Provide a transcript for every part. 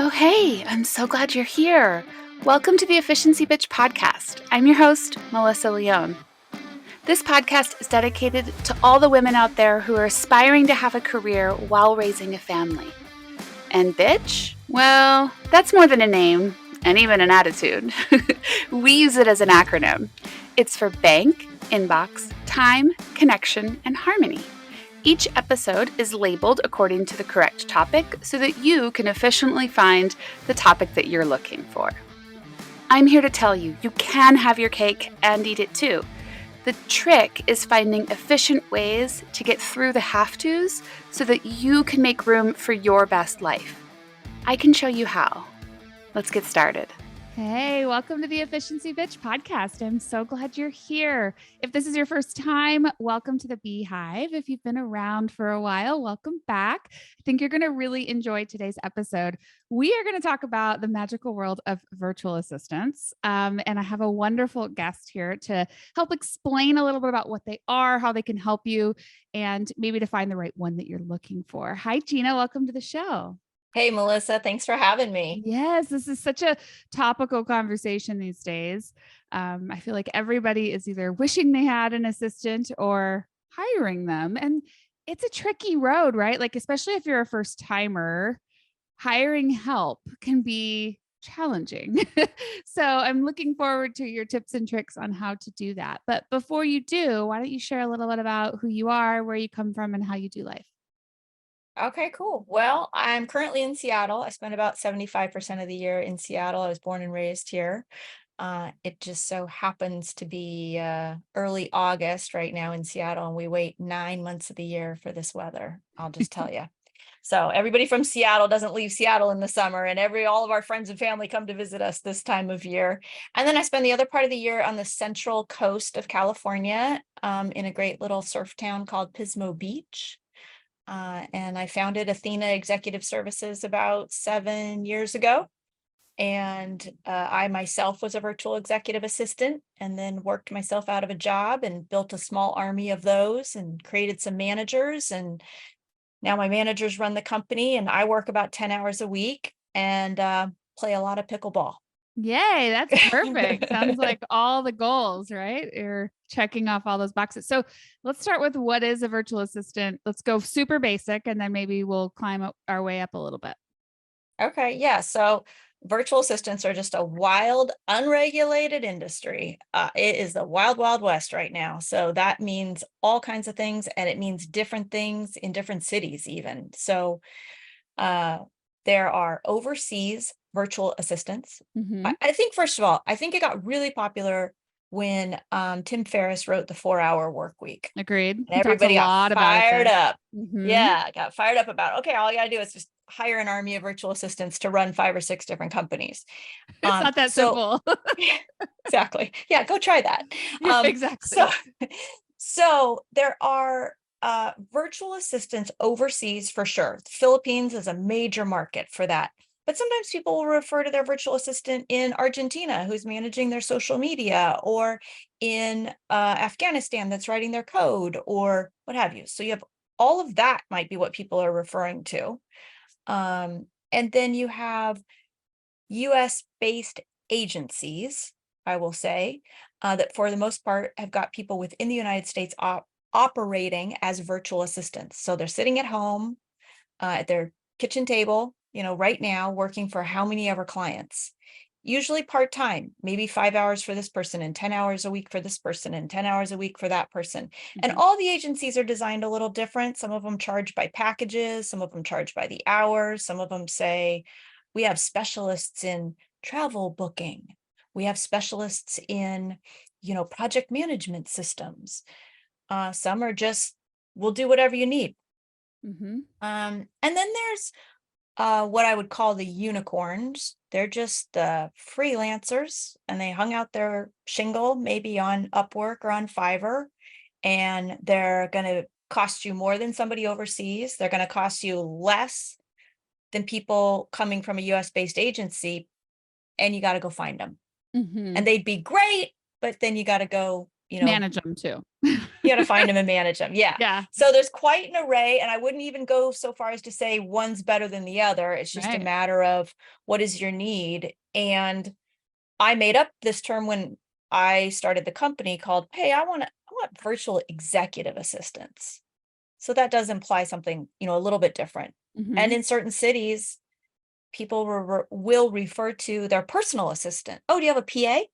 Oh, hey, I'm so glad you're here. Welcome to the Efficiency Bitch podcast. I'm your host, Melissa Leone. This podcast is dedicated to all the women out there who are aspiring to have a career while raising a family. And bitch? Well, that's more than a name and even an attitude. We use it as an acronym. It's for bank, inbox, time, connection, and harmony. Each episode is labeled according to the correct topic so that you can efficiently find the topic that you're looking for. I'm here to tell you, you can have your cake and eat it too. The trick is finding efficient ways to get through the have-tos so that you can make room for your best life. I can show you how. Let's get started. Hey, welcome to the Efficiency Bitch podcast. I'm so glad you're here. If this is your first time, welcome to the Beehive. If you've been around for a while, welcome back. I think you're going to really enjoy today's episode. We are going to talk about the magical world of virtual assistants. And I have a wonderful guest here to help explain a little bit about what they are, how they can help you, and maybe to find the right one that you're looking for. Hi, Gina. Welcome to the show. Hey, Melissa, thanks for having me. Yes, this is such a topical conversation these days. I feel like everybody is either wishing they had an assistant or hiring them. And it's a tricky road, right? Like, especially if you're a first timer, hiring help can be challenging. So I'm looking forward to your tips and tricks on how to do that. But before you do, why don't you share a little bit about who you are, where you come from, and how you do life? Okay, cool. Well, I'm currently in Seattle. I spend about 75% of the year in Seattle. I was born and raised here. It just so happens to be early August right now in Seattle, and we wait 9 months of the year for this weather. I'll just tell you. So everybody from Seattle doesn't leave Seattle in the summer, and all of our friends and family come to visit us this time of year. And then I spend the other part of the year on the central coast of California, in a great little surf town called Pismo Beach. And I founded Athena Executive Services about 7 years ago. And I myself was a virtual executive assistant and then worked myself out of a job and built a small army of those and created some managers. And now my managers run the company and I work about 10 hours a week and play a lot of pickleball. Yay, that's perfect. Sounds like all the goals, right? You're checking off all those boxes. So let's start with what is a virtual assistant. Let's go super basic and then maybe we'll climb up our way up a little bit. Okay, yeah. So virtual assistants are just a wild, unregulated industry. It is the wild, wild west right now. So that means all kinds of things, and it means different things in different cities even. So there are overseas virtual assistants. Mm-hmm. I think, first of all, I think it got really popular when Tim Ferriss wrote the 4 Hour Work Week. Agreed. And He talks a everybody got lot about it fired there. up. Mhm. Yeah, got fired up about, okay, all you gotta do is just hire an army of virtual assistants to run 5 or 6 different companies. It's not that simple. Exactly. Yeah, go try that. Yeah, exactly. So there are virtual assistants overseas for sure. The Philippines is a major market for that. But sometimes people will refer to their virtual assistant in Argentina who's managing their social media, or in Afghanistan that's writing their code, or what have you. So you have all of that might be what people are referring to. And then you have US based agencies, I will say, that for the most part have got people within the United States operating as virtual assistants. So they're sitting at home at their kitchen table, right now working for how many ever clients, usually part-time, maybe 5 hours for this person and 10 hours a week for this person and 10 hours a week for that person. And all the agencies are designed a little different. Some of them charge by packages, some of them charge by the hour, some of them say, we have specialists in travel booking, we have specialists in, project management systems. Some are just, we'll do whatever you need. Mm-hmm. And then there's what I would call the unicorns. They're just freelancers, and they hung out their shingle maybe on Upwork or on Fiverr, and they're going to cost you more than somebody overseas. They're going to cost you less than people coming from a US based agency, and you got to go find them. Mm-hmm. And they'd be great, but then you got to go Manage them too. You got to find them and manage them. Yeah. Yeah. So there's quite an array, and I wouldn't even go so far as to say one's better than the other. It's just a matter of what is your need. And I made up this term when I started the company called, hey, I want virtual executive assistants. So that does imply something, a little bit different. And in certain cities, people will refer to their personal assistant. Oh, do you have a PA?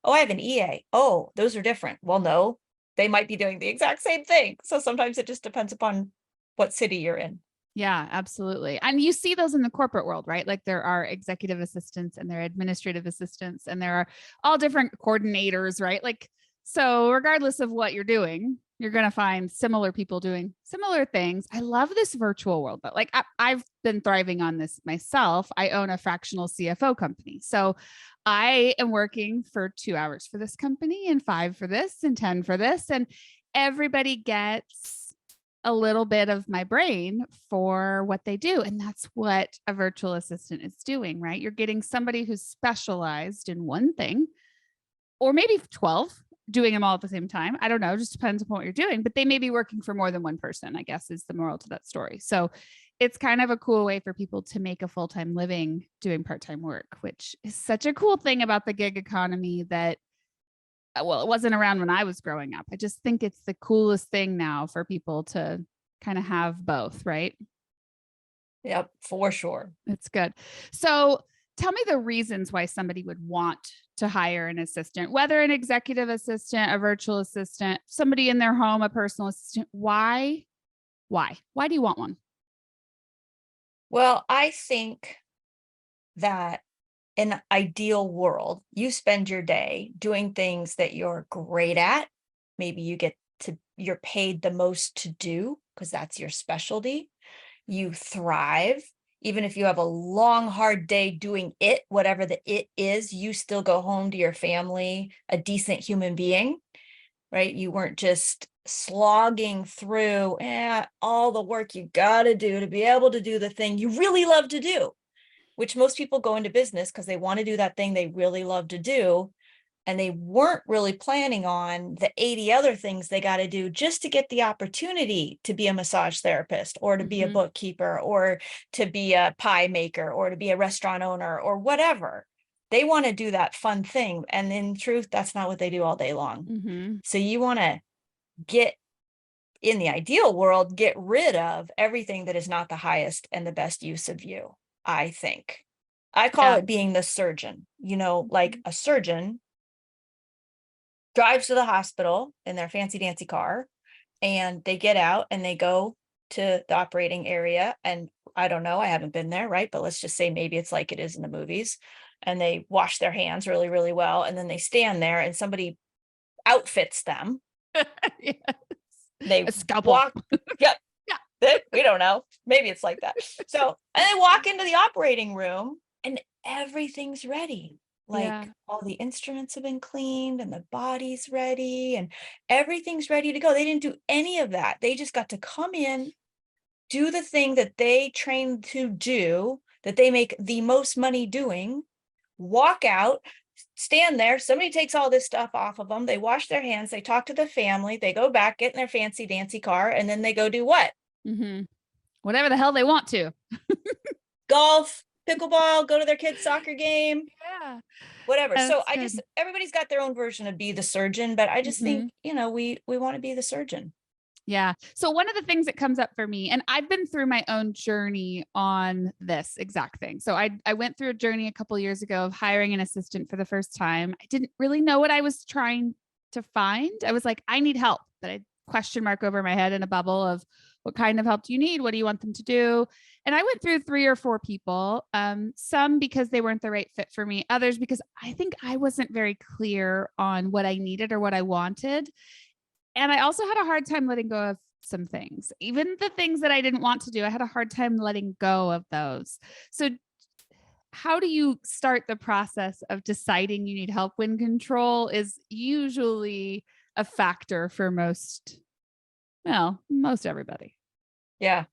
Oh, I have an EA. Oh, those are different. Well, no, they might be doing the exact same thing. So sometimes it just depends upon what city you're in. Yeah, absolutely. And you see those in the corporate world, right? Like there are executive assistants and there are administrative assistants and there are all different coordinators, right? Like, so regardless of what you're doing, you're going to find similar people doing similar things. I love this virtual world, but like I've been thriving on this myself. I own a fractional CFO company. So I am working for 2 hours for this company and 5 for this and 10 for this. And everybody gets a little bit of my brain for what they do. And that's what a virtual assistant is doing, right? You're getting somebody who's specialized in one thing, or maybe 12, doing them all at the same time. I don't know, just depends upon what you're doing, but they may be working for more than one person, I guess is the moral to that story. So it's kind of a cool way for people to make a full-time living doing part-time work, which is such a cool thing about the gig economy that, well, it wasn't around when I was growing up. I just think it's the coolest thing now for people to kind of have both, right? Yep, for sure. It's good. So tell me the reasons why somebody would want to hire an assistant, whether an executive assistant, a virtual assistant, somebody in their home, a personal assistant. Why do you want one? Well, I think that in an ideal world, you spend your day doing things that you're great at. Maybe you're paid the most to do because that's your specialty. You thrive. Even if you have a long, hard day doing it, whatever the it is, you still go home to your family, a decent human being, right? You weren't just slogging through all the work you got to do to be able to do the thing you really love to do, which most people go into business because they want to do that thing they really love to do. And they weren't really planning on the 80 other things they got to do just to get the opportunity to be a massage therapist or to be a bookkeeper or to be a pie maker or to be a restaurant owner or whatever. They want to do that fun thing. And in truth, that's not what they do all day long. So you want to in the ideal world, get rid of everything that is not the highest and the best use of you, I think. I call it being the surgeon, like a surgeon drives to the hospital in their fancy dancy car and they get out and they go to the operating area. And I don't know, I haven't been there, right? But let's just say maybe it's like it is in the movies, and they wash their hands really, really well. And then they stand there and somebody outfits them. Yes. They a scalpel. walk. Yep. Yeah. We don't know. Maybe it's like that. So, and they walk into the operating room and everything's ready. Like all the instruments have been cleaned and the body's ready and everything's ready to go. They didn't do any of that. They just got to come in, do the thing that they trained to do, that they make the most money doing, walk out, stand there. Somebody takes all this stuff off of them. They wash their hands. They talk to the family. They go back, get in their fancy dancy car, and then they go do what? Whatever the hell they want to. Golf, pickleball, go to their kid's soccer game. Yeah. Whatever. That's so good. Everybody's got their own version of be the surgeon, but I just think, we want to be the surgeon. Yeah. So one of the things that comes up for me, and I've been through my own journey on this exact thing. So I went through a journey a couple of years ago of hiring an assistant for the first time. I didn't really know what I was trying to find. I was like, I need help, but I question mark over my head in a bubble of what kind of help do you need? What do you want them to do? And I went through 3 or 4 people, some because they weren't the right fit for me, others because I think I wasn't very clear on what I needed or what I wanted. And I also had a hard time letting go of some things, even the things that I didn't want to do. I had a hard time letting go of those. So how do you start the process of deciding you need help when control is usually a factor for most everybody? Yeah.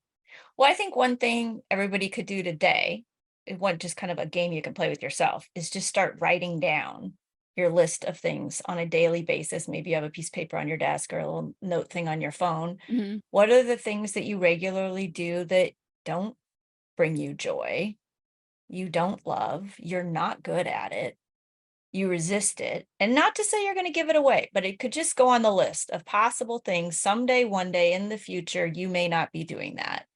Well, I think one thing everybody could do today, just kind of a game you can play with yourself, is just start writing down your list of things on a daily basis. Maybe you have a piece of paper on your desk or a little note thing on your phone. Mhm. What are the things that you regularly do that don't bring you joy? You don't love, you're not good at it, you resist it. And not to say you're going to give it away, but it could just go on the list of possible things. Someday, one day in the future, you may not be doing that.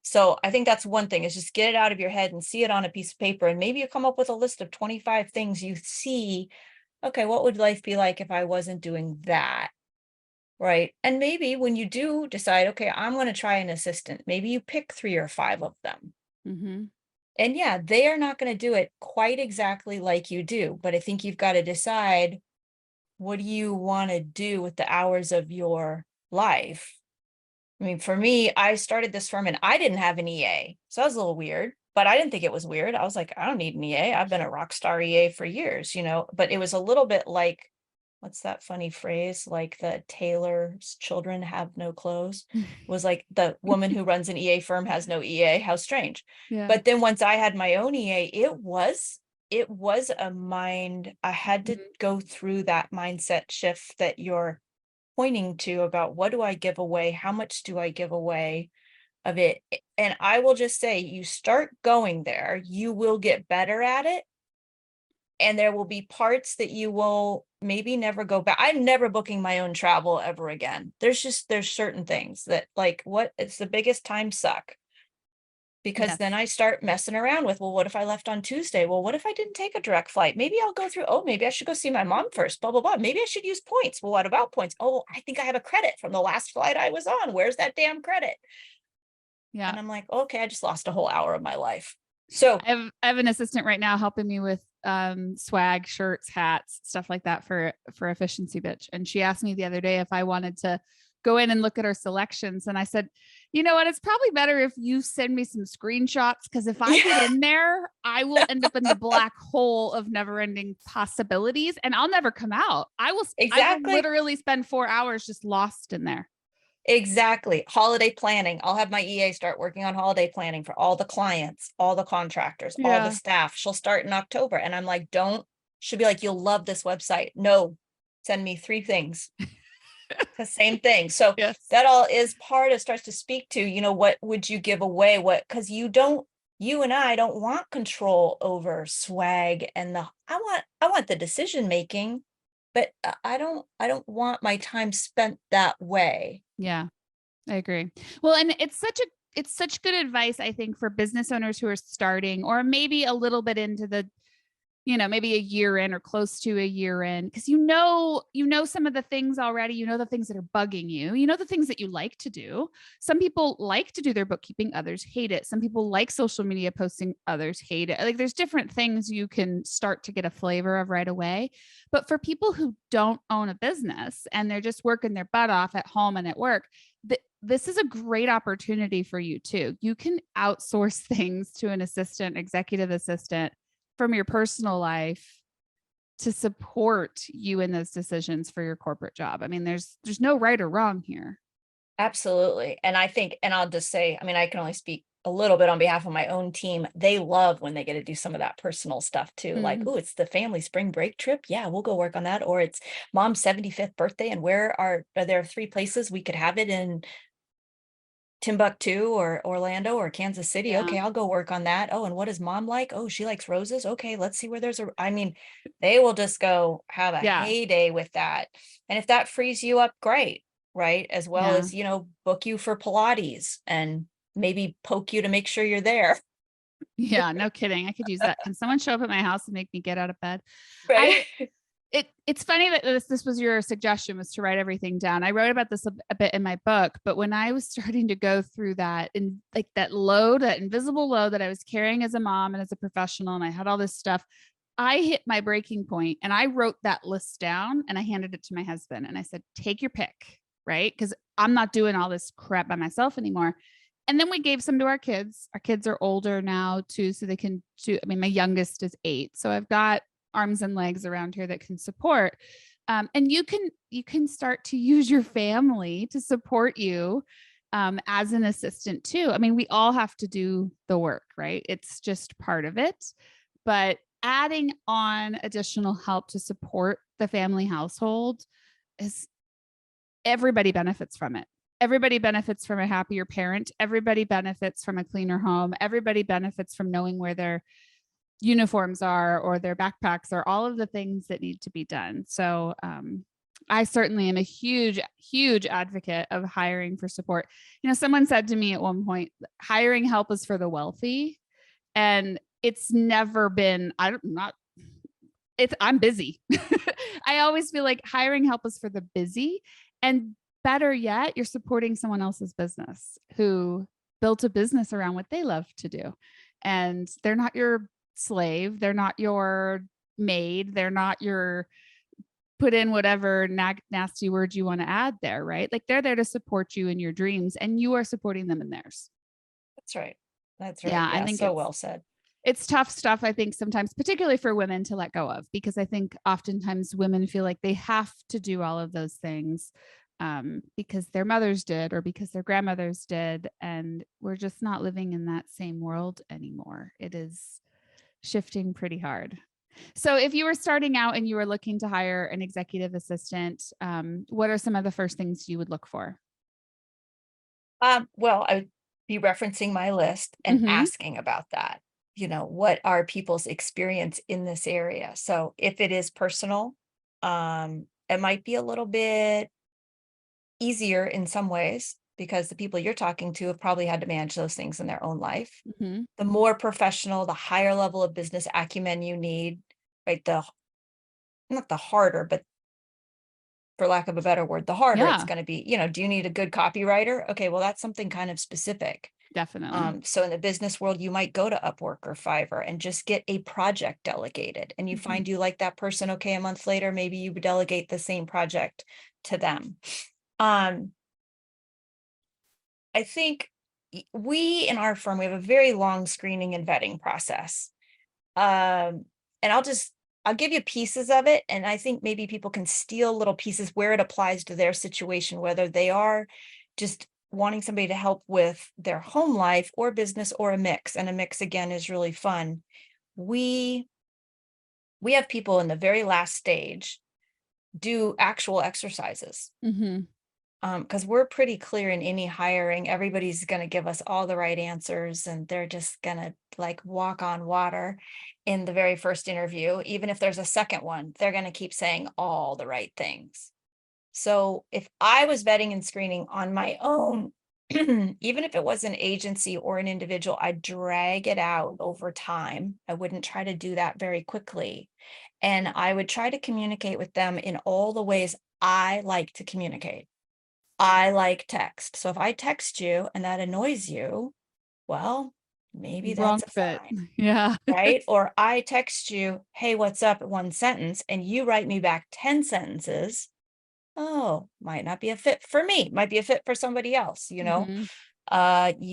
So I think that's one thing, is just get it out of your head and see it on a piece of paper. And maybe you come up with a list of 25 things you see. Okay, what would life be like if I wasn't doing that? Right. And maybe when you do decide, okay, I'm going to try an assistant, maybe you pick 3 or 5 of them. Mhm. And yeah, they are not going to do it quite exactly like you do. But I think you've got to decide, what do you want to do with the hours of your life? I mean, for me, I started this firm and I didn't have an EA. So that was a little weird, but I didn't think it was weird. I was like, I don't need an EA. I've been a rock star EA for years, but it was a little bit like, what's that funny phrase? Like the tailor's children have no clothes. Was like the woman who runs an EA firm has no EA. How strange. Yeah. But then once I had my own EA, it was a mind, I had to Mhm. go through that mindset shift that you're pointing to, about what do I give away? How much do I give away of it? And I will just say, you start going there, you will get better at it. And there will be parts that you will maybe never go back. I'm never booking my own travel ever again. There's certain things that, like, what, it's the biggest time suck. Because Yes. then I start messing around with, well, what if I left on Tuesday? Well, what if I didn't take a direct flight? Maybe I'll go through, oh, maybe I should go see my mom first, blah, blah, blah. Maybe I should use points. Well, what about points? Oh, I think I have a credit from the last flight I was on. Where's that damn credit? Yeah. And I'm like, okay, I just lost a whole hour of my life. So I have an assistant right now helping me with swag, shirts, hats, stuff like that for Efficiency Bitch. And she asked me the other day if I wanted to go in and look at our selections. And I said, you know what? It's probably better if you send me some screenshots, because if I get in there, I will end up in the black hole of never ending possibilities and I'll never come out. I will exactly. literally spend 4 hours just lost in there. Exactly. Holiday planning. I'll have my EA start working on holiday planning for all the clients, all the contractors, all the Yeah. staff. She'll start in October. And I'm like, she'll be like, you'll love this website. No, send me 3 things. The same thing. So Yes. that all is part of, starts to speak to, what would you give away? Because you and I don't want control over swag and I want the decision making, but I don't want my time spent that way. Yeah. I agree. Well, and it's such good advice, I think, for business owners who are starting, or maybe a little bit into maybe a year in or close to a year in, because some of the things already, the things that are bugging you, the things that you like to do. Some people like to do their bookkeeping, others hate it. Some people like social media posting, others hate it. Like, there's different things you can start to get a flavor of right away. But for people who don't own a business and they're just working their butt off at home and at work, this is a great opportunity for you too. You can outsource things to an assistant, executive assistant, from your personal life to support you in those decisions for your corporate job. I mean, there's no right or wrong here. Absolutely. And I think, and I'll just say, I mean, I can only speak a little bit on behalf of my own team. They love when they get to do some of that personal stuff too. Like, Mhm. oh, it's the family spring break trip. Yeah, we'll go work on that. Or it's mom's 75th birthday. And are there 3 places we could have it in Timbuktu or Orlando or Kansas City? Yeah. Okay, I'll go work on that. Oh, and what does mom like? Oh, she likes roses. Okay, let's see where I mean, they will just go have a Yeah. heyday with that. And if that frees you up, great, right? As well Yeah. as, book you for Pilates and maybe poke you to make sure you're there. Yeah. No kidding. I could use that. Can someone show up at my house and make me get out of bed? Right. It's funny that this was your suggestion, was to write everything down. I wrote about this a bit in my book, but when I was starting to go through that, and like that load, that invisible load that I was carrying as a mom and as a professional, and I had all this stuff, I hit my breaking point and I wrote that list down and I handed it to my husband and I said, take your pick, right? Because I'm not doing all this crap by myself anymore. And then we gave some to our kids. Our kids are older now too, so they can do. I mean, my youngest is 8, so I've got arms and legs around here that can support. And you can start to use your family to support you as an assistant too. I mean, we all have to do the work, right? It's just part of it. But adding on additional help to support the family household is everybody benefits from it. Everybody benefits from a happier parent. Everybody benefits from a cleaner home. Everybody benefits from knowing where their uniforms are or their backpacks or all of the things that need to be done. So I certainly am a huge, huge advocate of hiring for support. Someone said to me at one point, hiring help is for the wealthy. And it's never been, I'm busy. I always feel like hiring help is for the busy. And better yet, you're supporting someone else's business who built a business around what they love to do. And they're not your slave. They're not your maid. They're not your put in whatever nasty word you want to add there, right? Like they're there to support you in your dreams and you are supporting them in theirs. That's right. That's right. Yeah, Yeah, I think so well said. It's tough stuff, I think, sometimes, particularly for women to let go of, because I think oftentimes women feel like they have to do all of those things because their mothers did or because their grandmothers did. And we're just not living in that same world anymore. It is shifting pretty hard. So if you were starting out and you were looking to hire an executive assistant, what are some of the first things you would look for? Well, I would be referencing my list and asking about that. What are people's experience in this area? So if it is personal, it might be a little bit easier in some ways because the people you're talking to have probably had to manage those things in their own life. The more professional, the higher level of business acumen you need, right? Not the harder, but for lack of a better word, the harder it's going to be. Do you need a good copywriter? Okay, well, that's something kind of specific. Definitely. So in the business world, you might go to Upwork or Fiverr and just get a project delegated and you find you like that person. Okay, a month later, maybe you delegate the same project to them. I think we in our firm, we have a very long screening and vetting process. And I'll give you pieces of it. And I think maybe people can steal little pieces where it applies to their situation, whether they are just wanting somebody to help with their home life or business or a mix. And a mix, again, is really fun. We have people in the very last stage do actual exercises. Because we're pretty clear in any hiring, everybody's going to give us all the right answers and they're just going to like walk on water in the very first interview. Even if there's a second one, they're going to keep saying all the right things. So if I was vetting and screening on my own, even if it was an agency or an individual, I'd drag it out over time. I wouldn't try to do that very quickly. And I would try to communicate with them in all the ways I like to communicate. I like text. So if I text you and that annoys you, well, maybe Wrong that's a fit. sign. Yeah. Right. Or I text you, hey, what's up? One sentence, and you write me back 10 sentences. Oh, might not be a fit for me, might be a fit for somebody else, you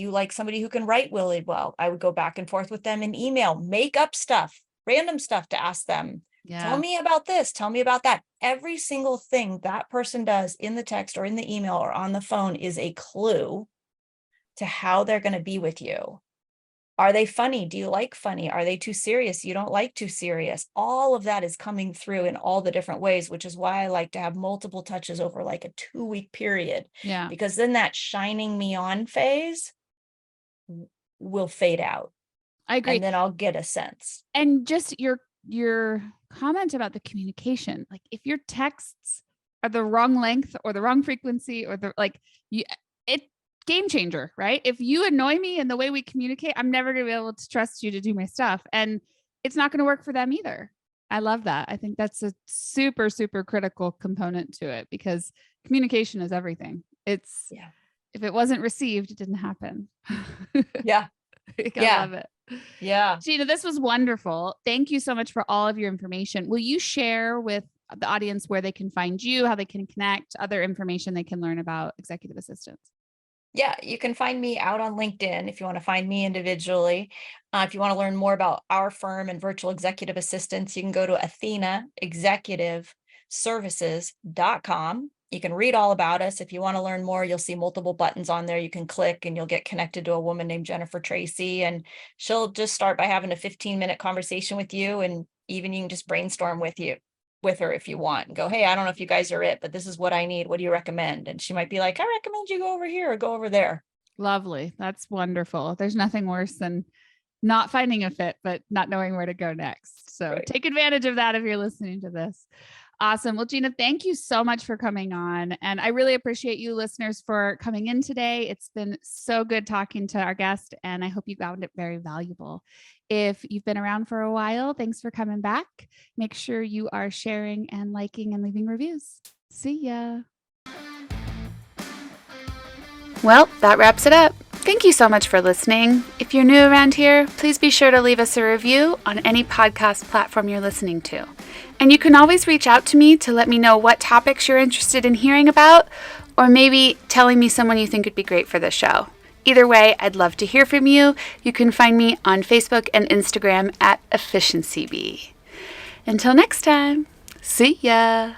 like somebody who can write really well. I would go back and forth with them in email, make up stuff, random stuff to ask them. Tell me about this, tell me about that. Every single thing that person does in the text or in the email or on the phone is a clue to how they're going to be with you. Are they funny? Do you like funny? Are they too serious? You don't like too serious. All of that is coming through in all the different ways, which is why I like to have multiple touches over like a 2-week period. Yeah. Because then that shining me on phase will fade out. I agree. And then I'll get a sense. And just your comment about the communication, like if your texts are the wrong length or the wrong frequency or game changer, right? If you annoy me in the way we communicate, I'm never going to be able to trust you to do my stuff. And it's not going to work for them either. I love that. I think that's a super, super critical component to it because communication is everything. If it wasn't received, it didn't happen. Yeah. I love it. Yeah. Gina, this was wonderful. Thank you so much for all of your information. Will you share with the audience where they can find you, how they can connect, other information they can learn about executive assistants? Yeah, you can find me out on LinkedIn if you want to find me individually. If you want to learn more about our firm and virtual executive assistants, you can go to Athena Executive Services.com. You can read all about us. If you want to learn more, you'll see multiple buttons on there. You can click and you'll get connected to a woman named Jennifer Tracy, and she'll just start by having a 15-minute conversation with you. And even you can just brainstorm with her if you want and go, hey, I don't know if you guys are it, but this is what I need. What do you recommend? And she might be like, I recommend you go over here or go over there. Lovely. That's wonderful. There's nothing worse than not finding a fit, but not knowing where to go next. So Right. Take advantage of that if you're listening to this. Awesome. Well, Gina, thank you so much for coming on. And I really appreciate you listeners for coming in today. It's been so good talking to our guest, and I hope you found it very valuable. If you've been around for a while, thanks for coming back. Make sure you are sharing and liking and leaving reviews. See ya. Well, that wraps it up. Thank you so much for listening. If you're new around here, please be sure to leave us a review on any podcast platform you're listening to. And you can always reach out to me to let me know what topics you're interested in hearing about, or maybe telling me someone you think would be great for the show. Either way, I'd love to hear from you. You can find me on Facebook and Instagram at EfficiencyBee. Until next time, see ya!